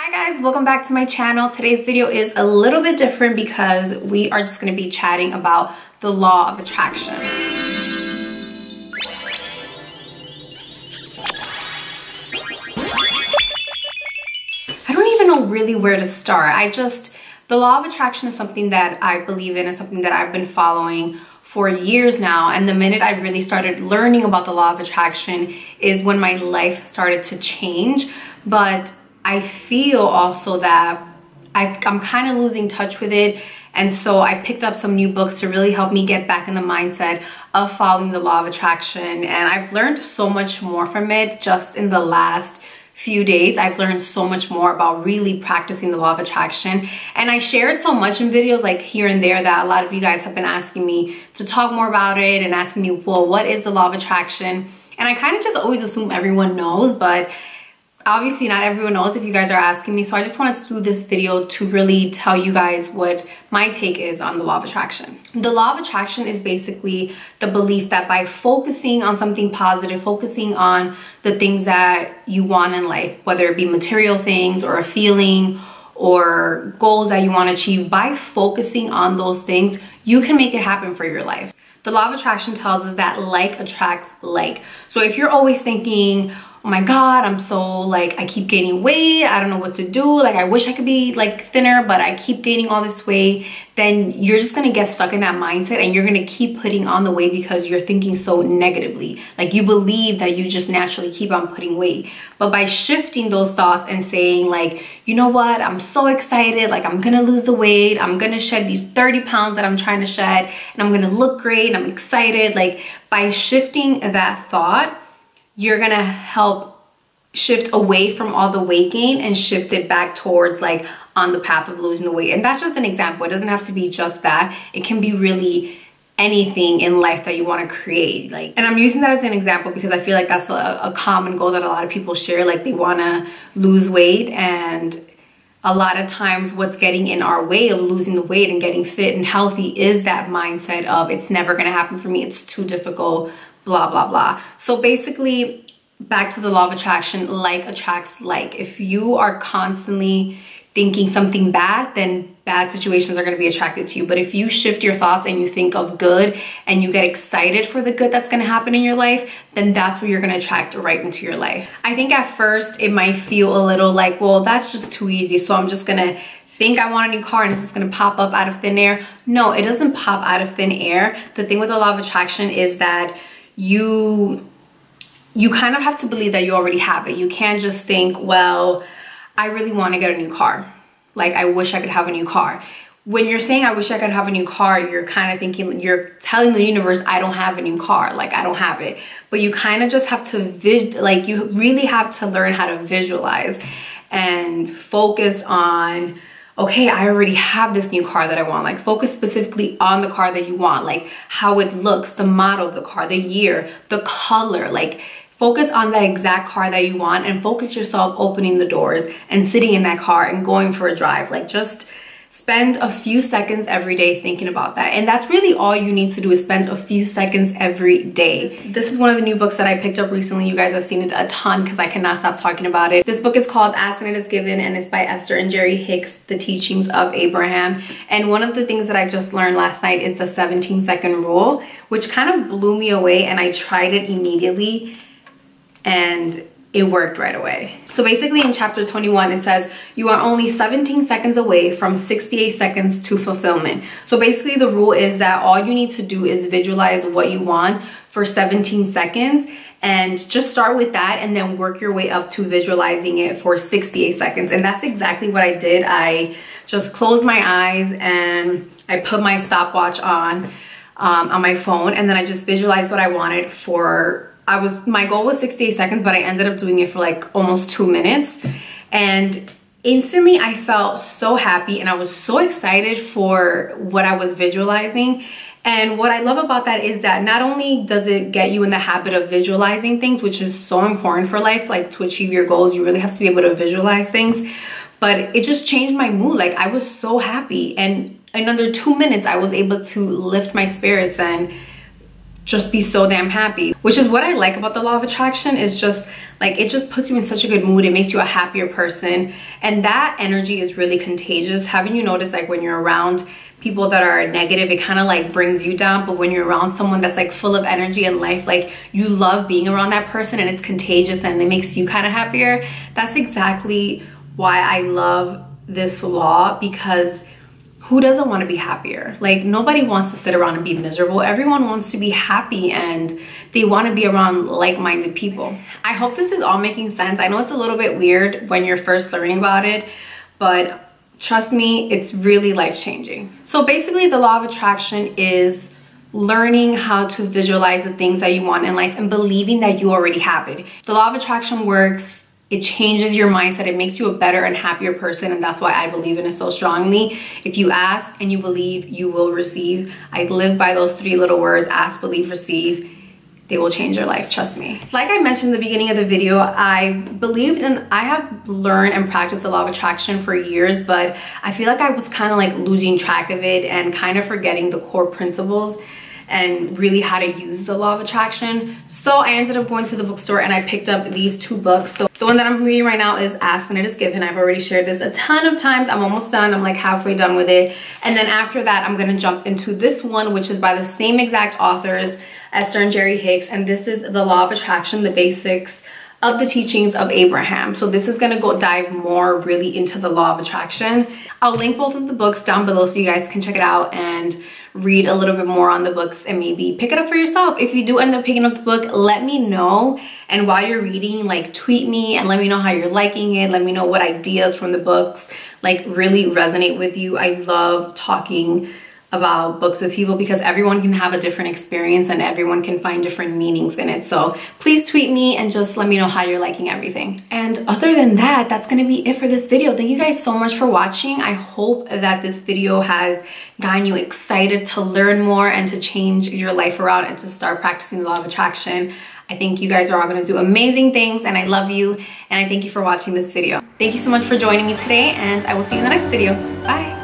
Hi guys, welcome back to my channel. Today's video is a little bit different because we are just going to be chatting about the law of attraction. I don't even know really where to start. The law of attraction is something that I believe in and something that I've been following for years now, and the minute I really started learning about the law of attraction is when my life started to change. But I feel also that I'm kind of losing touch with it, and so I picked up some new books to really help me get back in the mindset of following the law of attraction, and I've learned so much more from it just in the last few days. I've learned so much more about really practicing the law of attraction, and I shared so much in videos like here and there that a lot of you guys have been asking me to talk more about it and asking me, well, what is the law of attraction? And I kind of just always assume everyone knows, but obviously not everyone knows if you guys are asking me. So I just wanted to do this video to really tell you guys what my take is on the law of attraction. The law of attraction is basically the belief that by focusing on something positive, focusing on the things that you want in life, whether it be material things or a feeling or goals that you want to achieve, by focusing on those things, you can make it happen for your life. The law of attraction tells us that like attracts like. So if you're always thinking, oh my God, I'm so like, I keep gaining weight, I don't know what to do, like I wish I could be like thinner, but I keep gaining all this weight, then you're just gonna get stuck in that mindset and you're gonna keep putting on the weight because you're thinking so negatively. Like you believe that you just naturally keep on putting weight. But by shifting those thoughts and saying like, you know what, I'm so excited, like I'm gonna lose the weight, I'm gonna shed these 30 pounds that I'm trying to shed, and I'm gonna look great, I'm excited. Like by shifting that thought, you're gonna help shift away from all the weight gain and shift it back towards like on the path of losing the weight. And that's just an example. It doesn't have to be just that. It can be really anything in life that you want to create. And I'm using that as an example because I feel like that's a common goal that a lot of people share. Like they want to lose weight, and a lot of times what's getting in our way of losing the weight and getting fit and healthy is that mindset of it's never going to happen for me, it's too difficult, blah, blah, blah. So basically, back to the law of attraction, like attracts like. If you are constantly thinking something bad, then bad situations are going to be attracted to you. But if you shift your thoughts and you think of good and you get excited for the good that's going to happen in your life, then that's what you're going to attract right into your life. I think at first it might feel a little like, well, that's just too easy, so I'm just going to think I want a new car and it's just gonna pop up out of thin air. No, it doesn't pop out of thin air. The thing with the law of attraction is that you kind of have to believe that you already have it. You can't just think, well, I really want to get a new car. Like, I wish I could have a new car. When you're saying, I wish I could have a new car, you're kind of thinking, you're telling the universe, I don't have a new car. Like, I don't have it. But you kind of just have to, you really have to learn how to visualize and focus on, okay, I already have this new car that I want. Like focus specifically on the car that you want, like how it looks, the model of the car, the year, the color. Like focus on the exact car that you want and focus yourself opening the doors and sitting in that car and going for a drive. Like just spend a few seconds every day thinking about that. And that's really all you need to do, is spend a few seconds every day. This is one of the new books that I picked up recently. You guys have seen it a ton because I cannot stop talking about it. This book is called Ask and It Is Given, and it's by Esther and Jerry Hicks, The Teachings of Abraham. And one of the things that I just learned last night is the 17-second rule, which kind of blew me away, and I tried it immediately and it worked right away. So basically in chapter 21, it says, you are only 17 seconds away from 68 seconds to fulfillment. So basically the rule is that all you need to do is visualize what you want for 17 seconds and just start with that and then work your way up to visualizing it for 68 seconds. And that's exactly what I did. I just closed my eyes and I put my stopwatch on my phone, and then I just visualized what I wanted for, my goal was 68 seconds, but I ended up doing it for like almost 2 minutes. And instantly I felt so happy and I was so excited for what I was visualizing. And what I love about that is that not only does it get you in the habit of visualizing things, which is so important for life, like to achieve your goals, you really have to be able to visualize things, but it just changed my mood. Like I was so happy, and in under 2 minutes I was able to lift my spirits, and just be so damn happy, which is what I like about the law of attraction. Is just like, it just puts you in such a good mood. It makes you a happier person, and that energy is really contagious. Haven't you noticed, like, when you're around people that are negative, it kind of like brings you down, but when you're around someone that's like full of energy and life, like, you love being around that person, and it's contagious and it makes you kind of happier. That's exactly why I love this law, because who doesn't want to be happier? Like, nobody wants to sit around and be miserable. Everyone wants to be happy, and they want to be around like-minded people. I hope this is all making sense. I know it's a little bit weird when you're first learning about it, but trust me, it's really life-changing. So basically, the law of attraction is learning how to visualize the things that you want in life and believing that you already have it. The law of attraction works. It changes your mindset. It makes you a better and happier person, and that's why I believe in it so strongly. If you ask and you believe, you will receive. I live by those 3 little words: ask, believe, receive. They will change your life, trust me. Like I mentioned in the beginning of the video, I have learned and practiced the law of attraction for years, but I feel like I was kind of like losing track of it and kind of forgetting the core principles and really how to use the law of attraction. So I ended up going to the bookstore and I picked up these 2 books. The one that I'm reading right now is Ask and It Is Given. I've already shared this a ton of times. I'm almost done. I'm like halfway done with it. And then after that, I'm gonna jump into this one, which is by the same exact authors, Esther and Jerry Hicks. And this is The Law of Attraction, the Basics of the Teachings of Abraham. So this is gonna go dive more really into the law of attraction. I'll link both of the books down below so you guys can check it out and read a little bit more on the books and maybe pick it up for yourself. If you do end up picking up the book, let me know. And while you're reading, like, tweet me and let me know how you're liking it. Let me know what ideas from the books like really resonate with you. I love talking about books with people because everyone can have a different experience and everyone can find different meanings in it. So please tweet me and just let me know how you're liking everything. And other than that, that's gonna be it for this video. Thank you guys so much for watching. I hope that this video has gotten you excited to learn more and to change your life around and to start practicing the law of attraction. I think you guys are all gonna do amazing things, and I love you, and I thank you for watching this video. Thank you so much for joining me today, and I will see you in the next video. Bye.